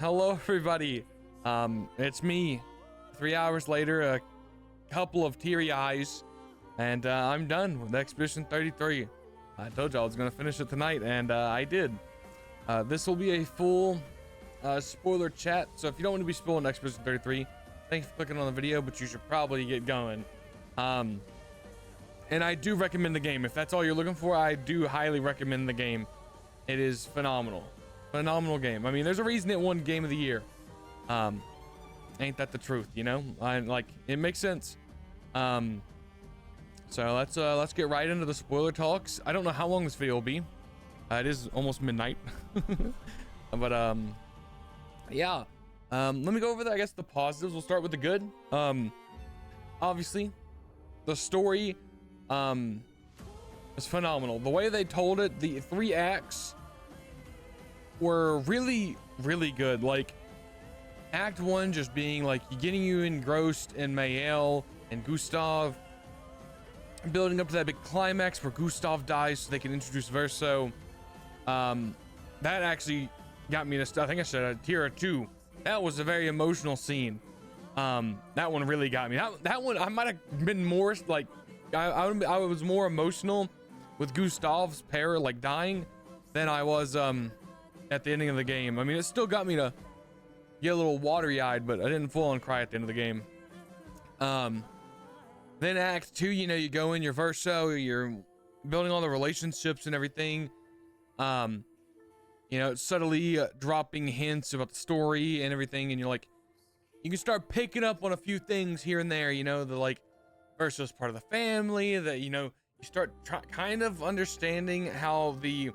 Hello, everybody. It's me. 3 hours later, a couple of teary eyes, and I'm done with Expedition 33. I told you I was gonna finish it tonight, and I did. This will be a full spoiler chat, so if you don't want to be spoiling Expedition 33, thanks for clicking on the video, but you should probably get going. And I do recommend the game. If that's all you're looking for, I do highly recommend the game. It is phenomenal. Phenomenal game. I mean, there's a reason it won Game of the Year. Ain't that the truth, you know? It makes sense. So let's get right into the spoiler talks. I don't know how long this video will be. It is almost midnight. But yeah. Let me go over I guess the positives. We'll start with the good. Obviously, the story is phenomenal. The way they told it, the 3 acts were really good. Like act 1 just being like getting you engrossed in Mayel and Gustav, building up to that big climax where Gustav dies so they can introduce Verso. That actually got me to, I think I said a tier 2. That was a very emotional scene. That one really got me. That one I might have been more like I was more emotional with Gustav's pair like dying than I was at the ending of the game. I mean, it still got me to get a little watery-eyed, but I didn't full on cry at the end of the game. Then act 2, you know, you go in your Verso, you're building all the relationships and everything. You know, subtly dropping hints about the story and everything, and you're like, you can start picking up on a few things here and there, you know, the like Verso's part of the family, that, you know, you start kind of understanding how the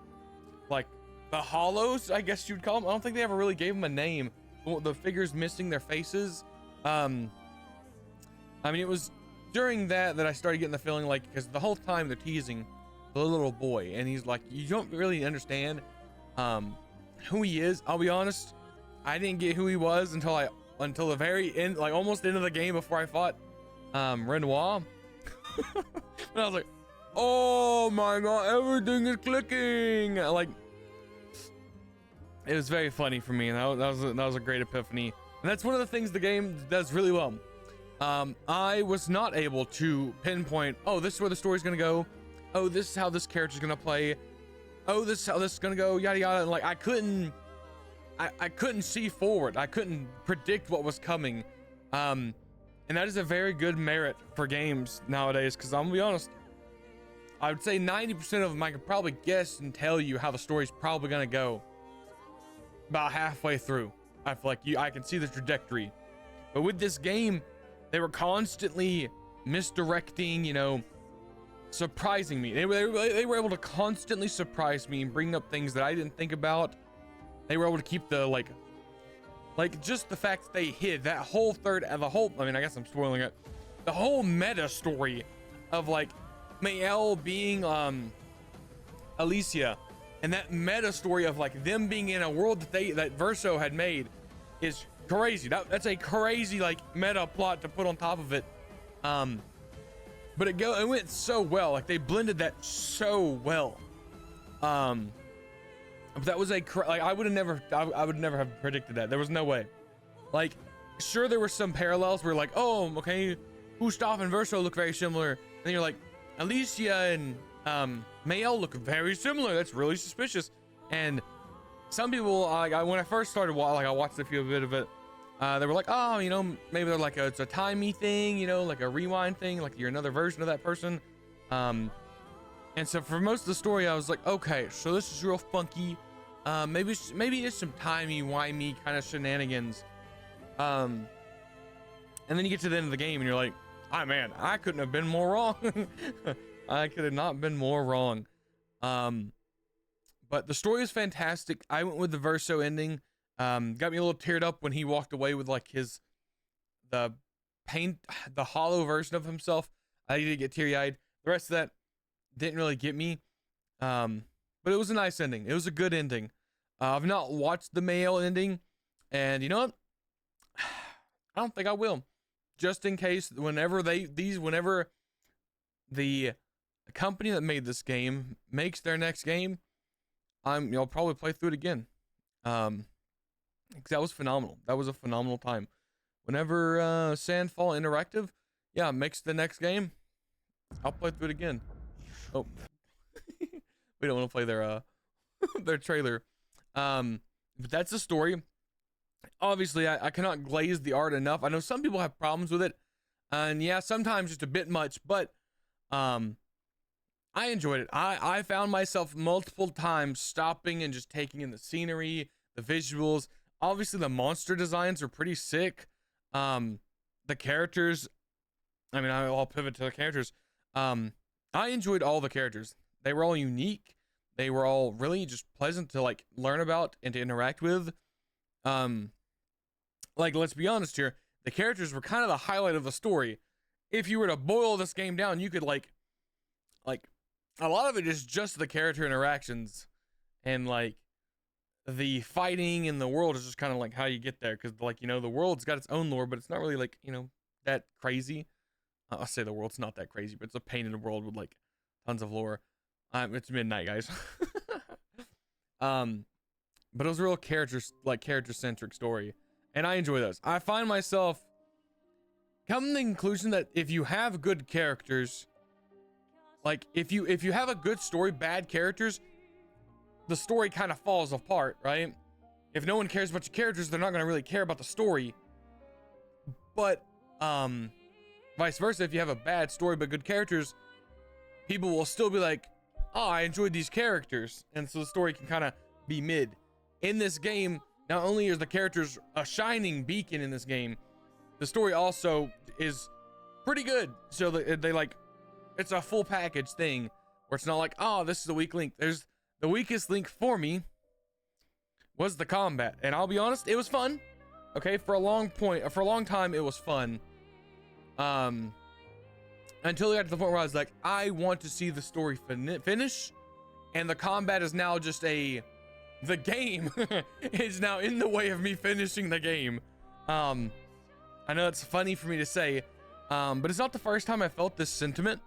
Hollows, I guess you'd call them. I don't think they ever really gave them a name. The figures missing their faces. I mean, it was during that I started getting the feeling like, because the whole time they're teasing the little boy, and he's like, you don't really understand who he is. I'll be honest, I didn't get who he was until the very end, like almost end of the game, before I fought Renoir. And I was like, oh my god, everything is clicking. Like, it was very funny for me, and that was a great epiphany. And that's one of the things the game does really well. I was not able to pinpoint, oh, this is where the story's gonna go, oh, this is how this character's gonna play, oh, this is how this is gonna go, yada yada. And like, I couldn't see forward. I couldn't predict what was coming. And that is a very good merit for games nowadays, because I'm gonna be honest, I would say 90% of them I could probably guess and tell you how the story's probably gonna go about halfway through. I feel like I can see the trajectory. But with this game, they were constantly misdirecting, you know, surprising me. They were able to constantly surprise me and bring up things that I didn't think about. They were able to keep the like just the fact that they hid that whole I mean, I guess I'm spoiling it, the whole meta story of like Mayel being Alicia, and that meta story of like them being in a world that Verso had made is crazy. That's a crazy like meta plot to put on top of it. But it went so well. Like, they blended that so well. That was like I would never have predicted that. There was no way. Like, sure, there were some parallels where like, oh, okay, Gustav and Verso look very similar. And then you're like, Alicia and Mayel look very similar. That's really suspicious. And some people, when I first started, I watched a bit of it. They were like, oh, you know, maybe they're like it's a timey thing, you know, like a rewind thing, like you're another version of that person. And so for most of the story, I was like, okay, so this is real funky. Maybe it's some timey-wimey kind of shenanigans. And then you get to the end of the game and you're like, ah, man, I couldn't have been more wrong. I could have not been more wrong. But the story is fantastic. I went with the Verso ending. Got me a little teared up when he walked away with like the hollow version of himself. I did get teary-eyed. The rest of that didn't really get me. But it was a nice ending. It was a good ending. I've not watched the Mayel ending, and you know what? I don't think I will. Just in case, whenever the company that made this game makes their next game, I'll probably play through it again. 'Cause that was phenomenal. That was a phenomenal time. Whenever Sandfall Interactive, yeah, makes the next game, I'll play through it again. Oh, we don't want to play their their trailer. But that's the story. Obviously, I cannot glaze the art enough. I know some people have problems with it, and yeah, sometimes just a bit much. But I enjoyed it. I found myself multiple times stopping and just taking in the scenery, the visuals. Obviously, the monster designs are pretty sick. The characters, I mean, I'll pivot to the characters. I enjoyed all the characters. They were all unique. They were all really just pleasant to like learn about and to interact with. Like, let's be honest here, the characters were kind of the highlight of the story. If you were to boil this game down, you could like a lot of it is just the character interactions, and like the fighting in the world is just kind of like how you get there, because like, you know, the world's got its own lore, but it's not really like, you know, that crazy. I'll say the world's not that crazy, but it's a painted world with like tons of lore. It's midnight, guys. But it was a real character-centric story, and I enjoy those. I find myself coming to the conclusion that if you have good characters, like if you have a good story, bad characters, the story kind of falls apart, right? If no one cares about your characters, they're not going to really care about the story. But vice versa, if you have a bad story but good characters, people will still be like, oh, I enjoyed these characters, and so the story can kind of be mid. In this game, not only is the characters a shining beacon in this game, the story also is pretty good. So they like, it's a full package thing where it's not like, oh, this is the weak link. There's the weakest link for me was the combat, and I'll be honest, it was fun. Okay, for a long time, it was fun. Until I got to the point where I was like, I want to see the story finish, and the combat is now just the game is now in the way of me finishing the game. I know it's funny for me to say, but it's not the first time I felt this sentiment.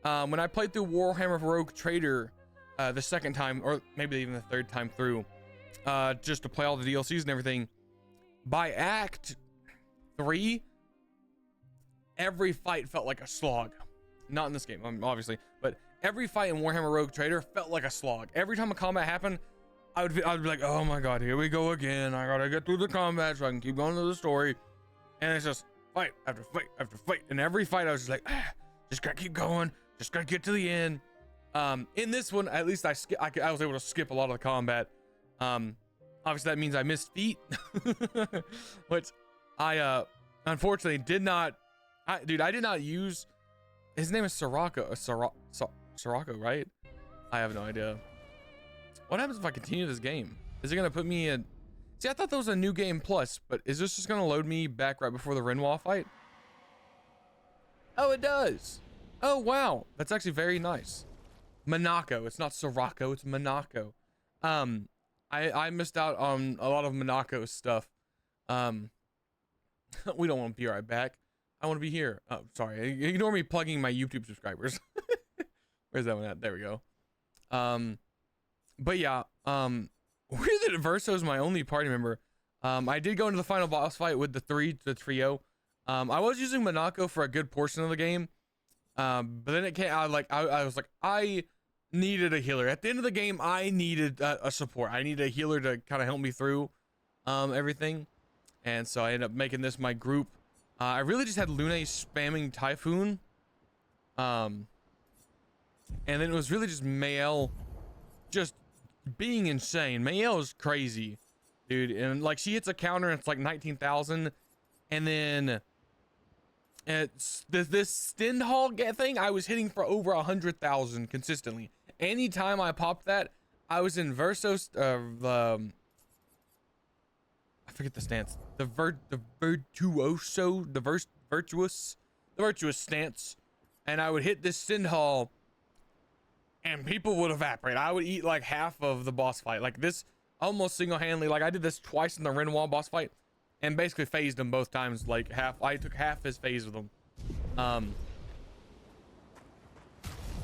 When I played through Warhammer Rogue Trader the second time, or maybe even the third time through, just to play all the DLCs and everything, by Act 3, every fight felt like a slog. Not in this game, obviously, but every fight in Warhammer Rogue Trader felt like a slog. Every time a combat happened, I would be like, oh my god, here we go again. I gotta get through the combat so I can keep going to the story. And it's just fight after fight after fight. And every fight I was just like, just gotta keep going. Just gotta get to the end. In this one, at least I was able to skip a lot of the combat. Obviously that means I missed feet, which I unfortunately did not. I did not use. His name is Sirocco. Sirocco, right? I have no idea. What happens if I continue this game? Is it gonna put me in? See, I thought that was a new game plus, but is this just gonna load me back right before the Renoir fight? Oh, it does. Oh wow, that's actually very nice. Monaco. It's not Sirocco. It's Monaco. I missed out on a lot of Monaco stuff. We don't want to be right back. I want to be here. Oh, sorry. Ignore me plugging my YouTube subscribers. Where's that one at? There we go. But yeah, weird that Verso is my only party member. I did go into the final boss fight with the trio. I was using Monaco for a good portion of the game. But then it came out like, I was like, I needed a healer. At the end of the game, I needed a support. I needed a healer to kind of help me through everything. And so I ended up making this my group. I really just had Lune spamming Typhoon. And then it was really just Mael just being insane. Mael is crazy, dude. And like, she hits a counter and it's like 19,000. And then it's this Stendhal thing, I was hitting for over 100,000 consistently. Anytime I popped that, I was in Versos, I forget the stance. The virtuous stance. And I would hit this Stendhal and people would evaporate. I would eat like half of the boss fight. Like this almost single-handedly, like I did this twice in the Renoir boss fight and basically phased him both times. Like I took half his phase with him.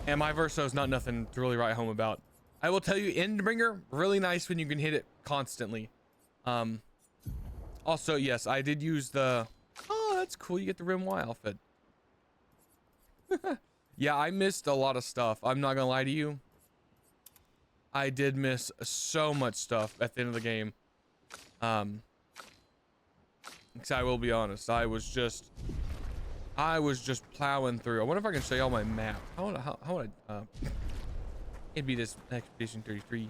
And my Verso is not nothing to really write home about. I will tell you, Endbringer, really nice when you can hit it constantly. Also, yes, I did use the, oh, that's cool. You get the Rim Y outfit. Yeah, I missed a lot of stuff. I'm not gonna lie to you. I did miss so much stuff at the end of the game. Because I will be honest, I was just plowing through. I wonder if I can show y'all my map. How would I, it'd be this Expedition 33.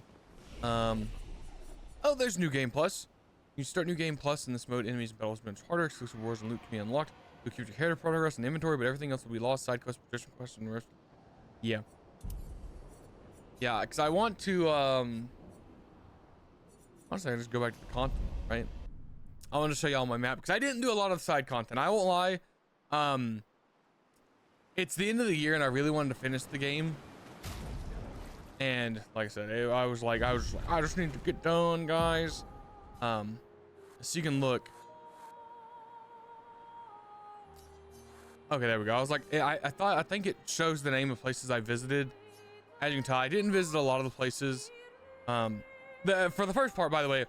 Oh, there's New Game Plus. You start New Game Plus in this mode. Enemies and battles much harder. Exclusive wars and loot can be unlocked. You'll keep your character progress and inventory, but everything else will be lost. Side quests, progression quests, and the rest. Yeah. Yeah, because I want to, honestly, I just go back to the content, right? I want to show y'all my map, because I didn't do a lot of side content. I won't lie. It's the end of the year, and I really wanted to finish the game. And, like I said, I was like, I just need to get done, guys. So you can look. Okay, there we go. I was like, I think it shows the name of places I visited. As you can tell, I didn't visit a lot of the places. For the first part, by the way,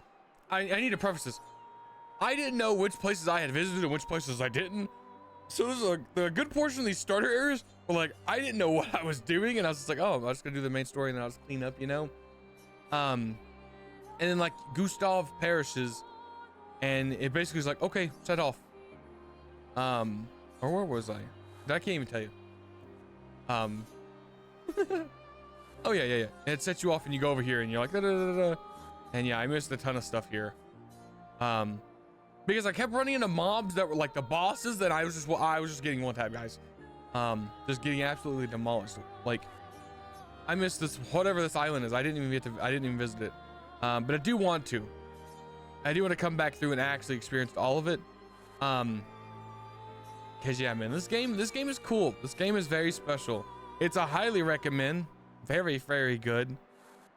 I need to preface this. I didn't know which places I had visited and which places I didn't. So there's a good portion of these starter areas where, like, I didn't know what I was doing, and I was just like, oh, I'm just gonna do the main story and then I'll just clean up, you know. And then like Gustav perishes, and it basically is like, okay, set off. Or where was I? I can't even tell you. Oh yeah. And it sets you off, and you go over here, and you're like, da, da, da, da. And yeah, I missed a ton of stuff here. Because I kept running into mobs that were like the bosses that I was just getting one tap, guys. Just getting absolutely demolished. Like, I missed this, whatever this island is. I didn't even visit it. But I do want to. I do want to come back through and actually experience all of it. Cause yeah, man, this game is cool. This game is very special. It's a highly recommend. Very, very good.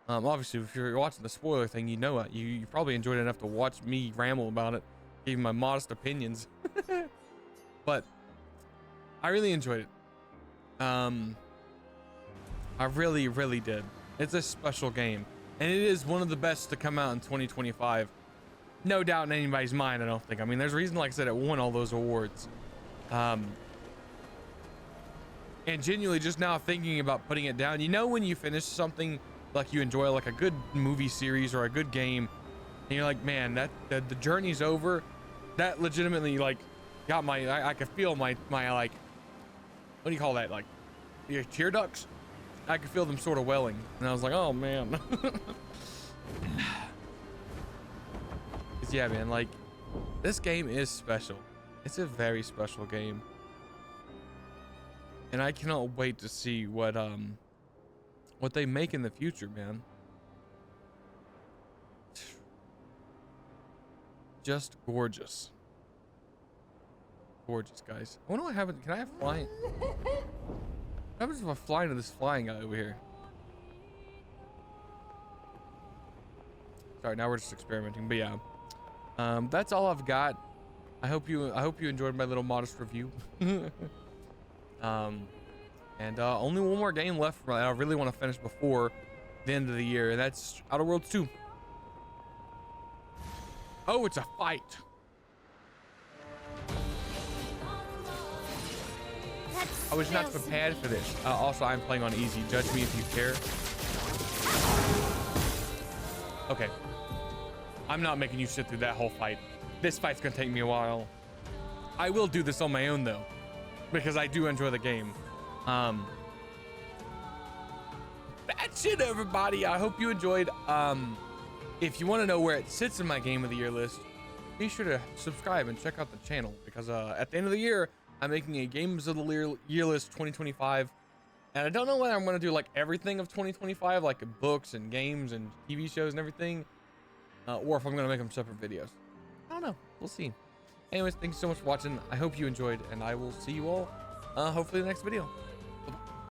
Obviously, if you're watching the spoiler thing, you know it. You probably enjoyed it enough to watch me ramble about it, give my modest opinions. But I really enjoyed it. I really, really did. It's a special game, and it is one of the best to come out in 2025. No doubt in anybody's mind, I don't think. I mean, there's a reason, like I said, it won all those awards. And genuinely, just now thinking about putting it down, you know, when you finish something like you enjoy, like a good movie series or a good game, and you're like, man, that the journey's over. That legitimately, like, got my, I could feel my like, what do you call that, like your tear ducts? I could feel them sort of welling, and I was like, oh man. Yeah, man, like, this game is special. It's a very special game, and I cannot wait to see what they make in the future, man. Just gorgeous. Gorgeous, guys. I wonder what happened. Can I have flying? What happens if I fly into this flying guy over here? Sorry, now we're just experimenting, but yeah. That's all I've got. I hope you enjoyed my little modest review. And only one more game left that I really want to finish before the end of the year, and that's Outer Worlds 2. Oh, it's a fight. I was not prepared for this. Also, I'm playing on easy. Judge me if you care. Okay. I'm not making you sit through that whole fight. This fight's gonna take me a while. I will do this on my own though, because I do enjoy the game. That's it, everybody. I hope you enjoyed. If you want to know where it sits in my game of the year list, be sure to subscribe and check out the channel, because at the end of the year, I'm making a games of the year list 2025, and I don't know whether I'm going to do like everything of 2025, like books and games and TV shows and everything, or if I'm going to make them separate videos. I don't know. We'll see. Anyways, thanks so much for watching. I hope you enjoyed, and I will see you all hopefully in the next video.